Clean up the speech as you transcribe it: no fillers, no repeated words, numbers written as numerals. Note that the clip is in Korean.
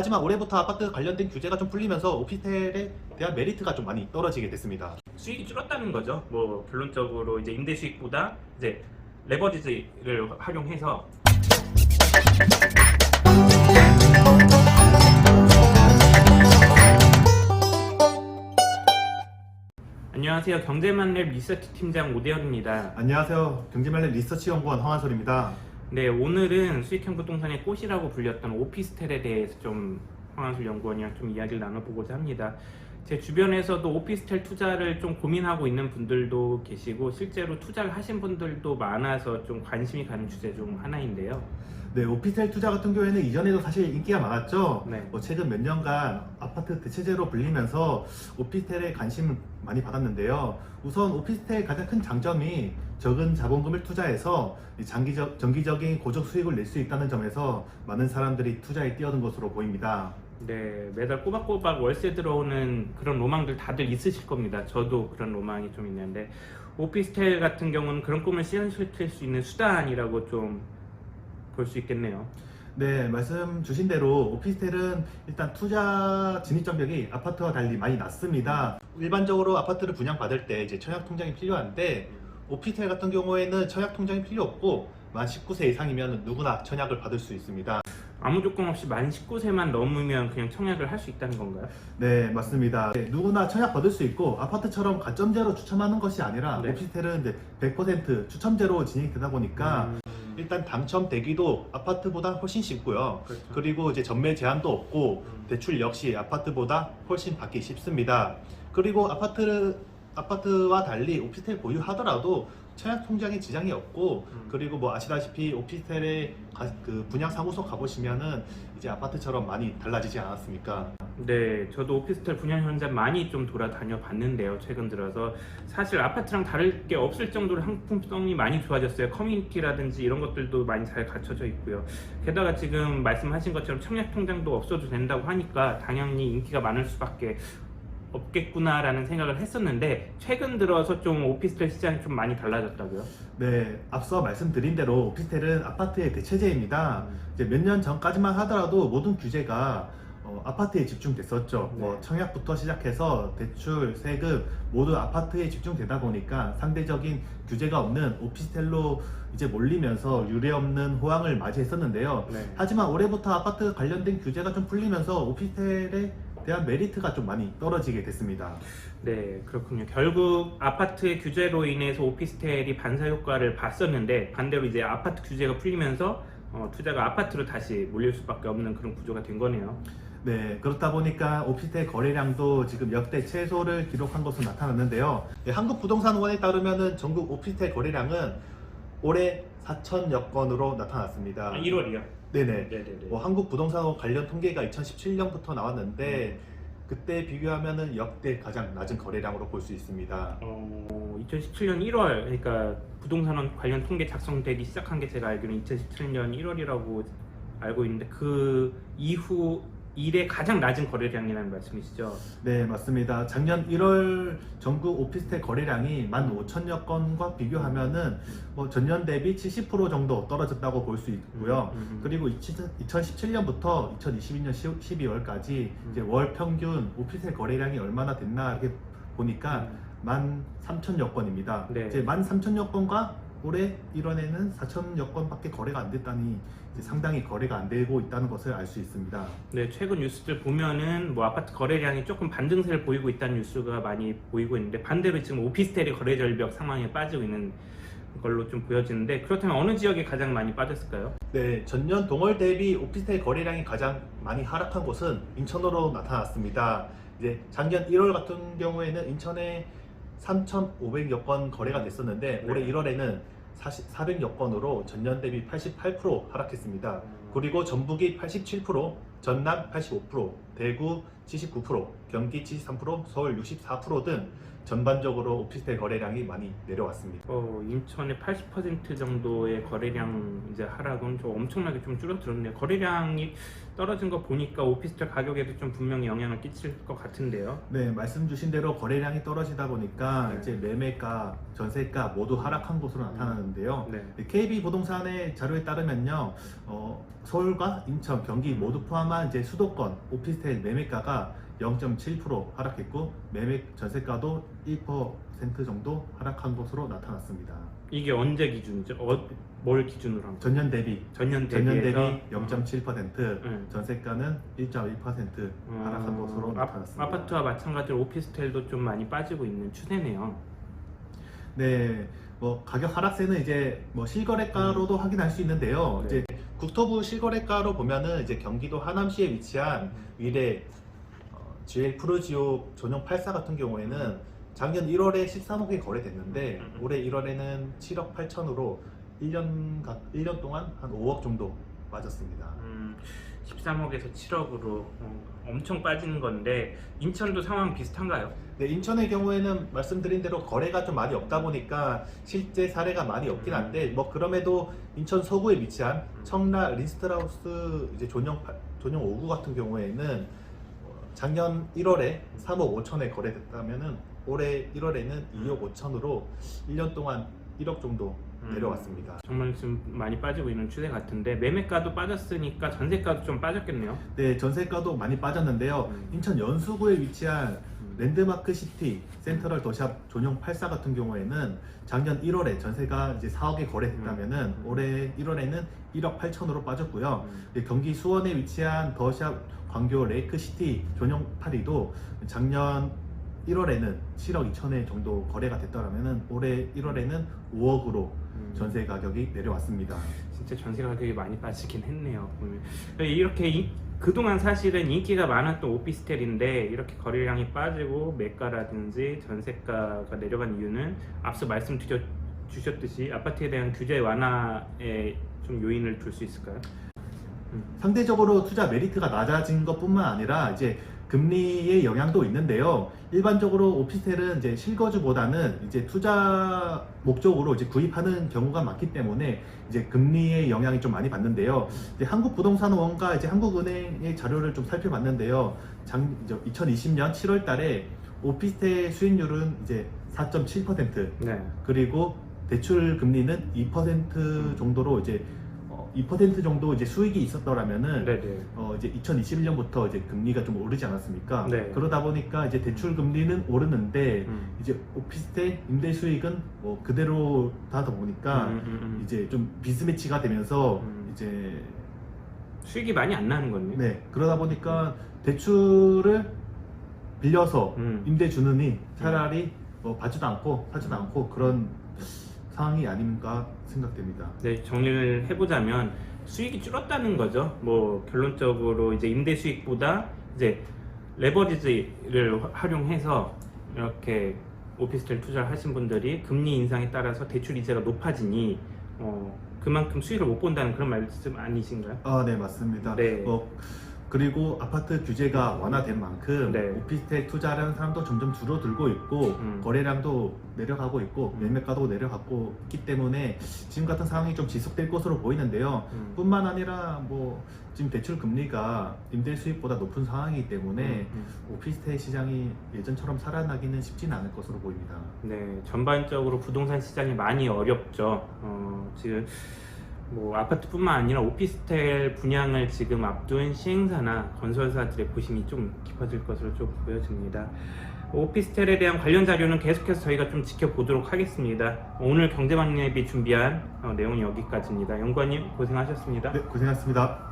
하지만 올해부터 아파트 관련된 규제가 좀 풀리면서 오피스텔에 대한 메리트가 좀 많이 떨어지게 됐습니다. 수익이 줄었다는 거죠. 뭐 결론적으로 이제 임대 수익보다 이제 레버리지를 활용해서 안녕하세요. 경제만렙 리서치 팀장 오대현입니다. 안녕하세요. 경제말렙 리서치연구원 황한솔입니다. 네, 오늘은 수익형 부동산의 꽃이라고 불렸던 오피스텔에 대해서 좀 황한솔 연구원이랑 좀 이야기를 나눠보고자 합니다. 제 주변에서도 오피스텔 투자를 좀 고민하고 있는 분들도 계시고 실제로 투자를 하신 분들도 많아서 좀 관심이 가는 주제 중 하나인데요. 네, 오피스텔 투자 같은 경우에는 이전에도 사실 인기가 많았죠. 네. 최근 몇 년간 아파트 대체제로 불리면서 오피스텔에 관심을 많이 받았는데요. 우선 오피스텔의 가장 큰 장점이 적은 자본금을 투자해서 정기적인 고적 수익을 낼 수 있다는 점에서 많은 사람들이 투자에 뛰어든 것으로 보입니다. 네, 매달 꼬박꼬박 월세 들어오는 그런 로망들 다들 있으실 겁니다. 저도 그런 로망이 좀 있는데 오피스텔 같은 경우는 그런 꿈을 실현시킬 수 있는 수단이라고 좀 볼 수 있겠네요. 네, 말씀 주신 대로 오피스텔은 일단 투자 진입 장벽이 아파트와 달리 많이 낮습니다. 일반적으로 아파트를 분양받을 때 이제 청약 통장이 필요한데 오피스텔 같은 경우에는 청약 통장이 필요 없고 만 19세 이상이면 누구나 청약을 받을 수 있습니다. 아무 조건 없이 만 19세만 넘으면 그냥 청약을 할 수 있다는 건가요? 네, 맞습니다. 네, 누구나 청약 받을 수 있고 아파트처럼 가점제로 추첨하는 것이 아니라 네. 오피스텔은 이제 100% 추첨제로 진행되다 보니까 일단 당첨되기도 아파트보다 훨씬 쉽고요. 그렇죠. 그리고 이제 전매 제한도 없고 대출 역시 아파트보다 훨씬 받기 쉽습니다. 그리고 아파트와 달리 오피스텔 보유하더라도 청약 통장에 지장이 없고 그리고 뭐 아시다시피 오피스텔에 그 분양 사무소 가보시면은 이제 아파트처럼 많이 달라지지 않았습니까? 네, 저도 오피스텔 분양 현장 많이 좀 돌아다녀 봤는데요. 최근 들어서 사실 아파트랑 다를 게 없을 정도로 상품성이 많이 좋아졌어요. 커뮤니티라든지 이런 것들도 많이 잘 갖춰져 있고요. 게다가 지금 말씀하신 것처럼 청약 통장도 없어도 된다고 하니까 당연히 인기가 많을 수밖에 없겠구나라는 생각을 했었는데 최근 들어서 좀 오피스텔 시장이 좀 많이 달라졌다고요? 네, 앞서 말씀드린 대로 오피스텔은 아파트의 대체제입니다. 이제 몇 년 전까지만 하더라도 모든 규제가 아파트에 집중됐었죠. 네. 뭐 청약부터 시작해서 대출, 세금 모두 아파트에 집중되다 보니까 상대적인 규제가 없는 오피스텔로 이제 몰리면서 유례없는 호황을 맞이했었는데요. 네. 하지만 올해부터 아파트 관련된 규제가 좀 풀리면서 오피스텔에 대한 메리트가 좀 많이 떨어지게 됐습니다. 네, 그렇군요. 결국 아파트의 규제로 인해서 오피스텔이 반사 효과를 봤었는데 반대로 이제 아파트 규제가 풀리면서 투자가 아파트로 다시 몰릴 수밖에 없는 그런 구조가 된 거네요. 네, 그렇다 보니까 오피스텔 거래량도 지금 역대 최소를 기록한 것으로 나타났는데요. 네, 한국부동산원에 따르면은 전국 오피스텔 거래량은 올해 4천여 건으로 나타났습니다. 1월이요? 네네. 네네네. 한국부동산원 관련 통계가 2017년부터 나왔는데 그때 비교하면은 역대 가장 낮은 거래량으로 볼 수 있습니다. 2017년 1월, 그러니까 부동산 관련 통계 작성되기 시작한 게 제가 알기로는 2017년 1월이라고 알고 있는데 그 이후 일의 가장 낮은 거래량이라는 말씀이시죠? 네, 맞습니다. 작년 1월 전국 오피스텔 거래량이 15,000여 건과 비교하면은 뭐 전년 대비 70% 정도 떨어졌다고 볼 수 있고요. 그리고 2017년부터 2022년 12월까지 이제 월 평균 오피스텔 거래량이 얼마나 됐나 이렇게 보니까 13,000여 건입니다. 네. 이제 13,000여 건과 올해 1월에는 4,000여 건밖에 거래가 안 됐다니 이제 상당히 거래가 안 되고 있다는 것을 알 수 있습니다. 네, 최근 뉴스들 보면은 뭐 아파트 거래량이 조금 반등세를 보이고 있다는 뉴스가 많이 보이고 있는데 반대로 지금 오피스텔이 거래 절벽 상황에 빠지고 있는 걸로 좀 보여지는데 그렇다면 어느 지역이 가장 많이 빠졌을까요? 네, 전년 동월 대비 오피스텔 거래량이 가장 많이 하락한 곳은 인천으로 나타났습니다. 이제 작년 1월 같은 경우에는 인천에 3,500여 건 거래가 됐었는데 올해 1월에는 400여 건으로 전년 대비 88% 하락했습니다. 그리고 전북이 87%, 전남 85%, 대구 79%, 경기 73%, 서울 64% 등 전반적으로 오피스텔 거래량이 많이 내려왔습니다. 인천의 80% 정도의 거래량 이제 하락은 좀 엄청나게 좀 줄어들었네요. 거래량이 떨어진 거 보니까 오피스텔 가격에도 좀 분명히 영향을 끼칠 것 같은데요. 네, 말씀 주신 대로 거래량이 떨어지다 보니까 네. 이제 매매가, 전세가 모두 하락한 것으로 나타나는데요. 네. KB 부동산의 자료에 따르면요, 서울과 인천, 경기 모두 포함한 이제 수도권 오피스텔 매매가가 0.7% 하락했고 전세가도 1% 정도 하락한 것으로 나타났습니다. 이게 언제 기준이죠? 뭘 기준으로 한 거예요? 전년 대비 전년 전년 대비해서 대비 0.7%, 전세가는 1.1% 하락한 것으로 나타났습니다. 아파트와 마찬가지로 오피스텔도 좀 많이 빠지고 있는 추세네요. 네, 뭐 가격 하락세는 이제 뭐 실거래가로도 확인할 수 있는데요. 네. 이제 국토부 실거래가로 보면은 이제 경기도 하남시에 위치한 위례 GL 프루지오 전용 84 같은 경우에는 작년 1월에 13억에 거래됐는데 올해 1월에는 7억 8천으로 1년 동안 한 5억 정도 빠졌습니다. 13억에서 7억으로 엄청 빠지는 건데 인천도 상황 비슷한가요? 네, 인천의 경우에는 말씀드린 대로 거래가 좀 많이 없다 보니까 실제 사례가 많이 없긴 한데 뭐 그럼에도 인천 서구에 위치한 청라 린스트라우스 이제 전용 5구 같은 경우에는 작년 1월에 3억 5천에 거래됐다면은 올해 1월에는 2억 5천으로 1년 동안 1억 정도 내려왔습니다. 정말 지금 많이 빠지고 있는 추세 같은데 매매가도 빠졌으니까 전세가도 좀 빠졌겠네요. 네, 전세가도 많이 빠졌는데요. 인천 연수구에 위치한 랜드마크 시티 센트럴 더샵 전용 84 같은 경우에는 작년 1월에 전세가 이제 4억에 거래됐다면은 올해 1월에는 1억 8천으로 빠졌고요. 경기 수원에 위치한 더샵 광교 레이크 시티 전용 82도 작년 1월에는 7억 2천에 정도 거래가 됐더라면은 올해 1월에는 5억으로 전세 가격이 내려왔습니다. 진짜 전세 가격이 많이 빠지긴 했네요. 보면. 이렇게 그동안 사실은 인기가 많았던 오피스텔인데 이렇게 거래량이 빠지고 매가라든지 전세가가 내려간 이유는 앞서 주셨듯이 아파트에 대한 규제 완화에 좀 요인을 둘 수 있을까요? 상대적으로 투자 메리트가 낮아진 것뿐만 아니라 이제 금리의 영향도 있는데요. 일반적으로 오피스텔은 이제 실거주보다는 이제 투자 목적으로 이제 구입하는 경우가 많기 때문에 이제 금리의 영향이 좀 많이 받는데요. 이제 한국부동산원과 이제 한국은행의 자료를 좀 살펴봤는데요. 2020년 7월달에 오피스텔 수익률은 이제 4.7%, 네. 그리고 대출 금리는 2% 정도로 이제 2% 정도 이제 수익이 있었더라면은 네네. 이제 2021년부터 이제 금리가 좀 오르지 않았습니까? 네. 그러다 보니까 이제 대출 금리는 오르는데 이제 오피스텔 임대 수익은 뭐 그대로 하다 보니까 이제 좀 비스매치가 되면서 이제 수익이 많이 안 나는 거네요. 네, 그러다 보니까 대출을 빌려서 임대 주느니 차라리 받지도 않고 사지도 않고 그런 상황이 아닌가 생각됩니다. 네, 정리를 해보자면 수익이 줄었다는 거죠. 뭐 결론적으로 이제 임대 수익보다 이제 레버리지를 활용해서 이렇게 오피스텔 투자를 하신 분들이 금리 인상에 따라서 대출 이자가 높아지니 그만큼 수익을 못 본다는 그런 말씀 아니신가요? 아, 네, 맞습니다. 네. 그리고 아파트 규제가 완화된 만큼 네. 오피스텔 투자하는 사람도 점점 줄어들고 있고 거래량도 내려가고 있고 매매가도 내려가고 있기 때문에 지금 같은 상황이 좀 지속될 것으로 보이는데요. 뿐만 아니라 뭐 지금 대출 금리가 임대 수익보다 높은 상황이기 때문에 오피스텔 시장이 예전처럼 살아나기는 쉽지는 않을 것으로 보입니다. 네, 전반적으로 부동산 시장이 많이 어렵죠. 지금 뭐 아파트뿐만 아니라 오피스텔 분양을 지금 앞둔 시행사나 건설사들의 부심이 좀 깊어질 것으로 좀 보여집니다. 오피스텔에 대한 관련 자료는 계속해서 저희가 좀 지켜보도록 하겠습니다. 오늘 경제방랩이 준비한 내용이 여기까지입니다. 연구원님 고생하셨습니다. 네, 고생하셨습니다.